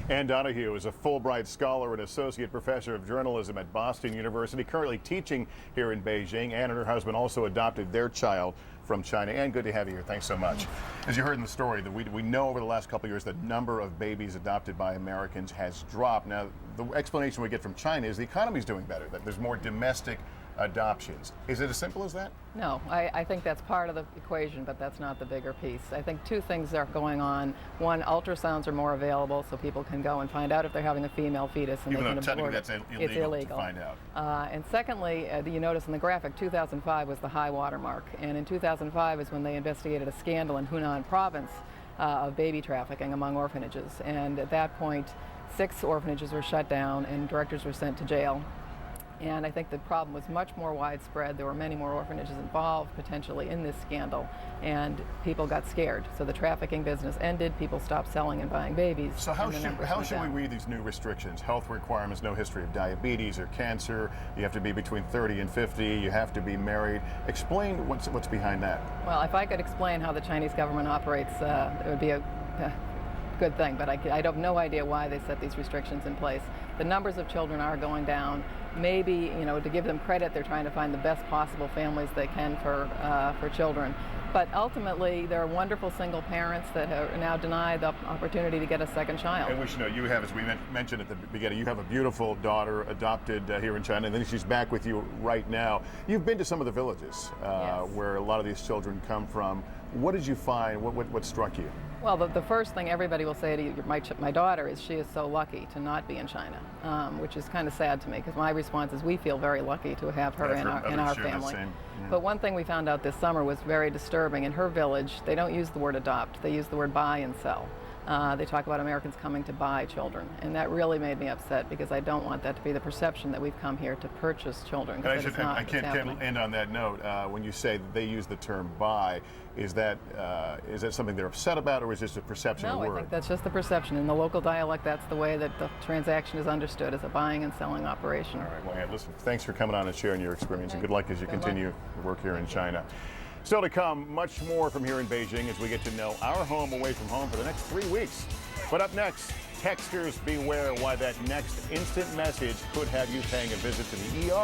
Ann Donohue is a Fulbright scholar and associate professor of journalism at Boston University, currently teaching here in Beijing. Ann and her husband also adopted their child from China. Ann, good to have you here. Thanks so much. As you heard in the story, that we know over the last couple of years the number of babies adopted by Americans has dropped. Now, the explanation we get from China is the economy is doing better, that there's more domestic adoptions. Is it as simple as that? No, I think that's part of the equation, but that's not the bigger piece. I think two things are going on. One, ultrasounds are more available, so people can go and find out if they're having a female fetus, and even they though can technically abort that's it. It's illegal to find out. And secondly, you notice in the graphic, 2005 was the high water mark, and in 2005 is when they investigated a scandal in Hunan province of baby trafficking among orphanages. And at that point, 6 orphanages were shut down and directors were sent to jail. And I think the problem was much more widespread. There were many more orphanages involved potentially in this scandal, and people got scared. So the trafficking business ended, people stopped selling and buying babies. So how should we read these new restrictions? Health requirements, no history of diabetes or cancer, you have to be between 30 and 50, you have to be married. Explain what's behind that. Well, if I could explain how the Chinese government operates, it would be a good thing, but I have no idea why they set these restrictions in place. The numbers of children are going down. Maybe, to give them credit, they're trying to find the best possible families they can for children. But ultimately, there are wonderful single parents that are now denied the opportunity to get a second child. And we should know, you have, as we mentioned at the beginning, you have a beautiful daughter adopted here in China, and then she's back with you right now. You've been to some of the villages yes, where a lot of these children come from. What did you find? What struck you? Well, the first thing everybody will say to you, my daughter, is she is so lucky to not be in China, which is kind of sad to me, because my response is we feel very lucky to have her in our family. But one thing we found out this summer was very disturbing. In her village, they don't use the word adopt, they use the word buy and sell. They talk about Americans coming to buy children, and that really made me upset, because I don't want that to be the perception that we've come here to purchase children. I can't end on that note. When you say that they use the term buy, is that something they're upset about, or is this a perception of the word? No, I think that's just the perception. In the local dialect, that's the way that the transaction is understood, as a buying and selling operation. All right, well, Ann, listen, thanks for coming on and sharing your experience, and good luck as you continue your work here in China. Still to come, much more from here in Beijing as we get to know our home away from home for the next 3 weeks. But up next, texters beware why that next instant message could have you paying a visit to the ER.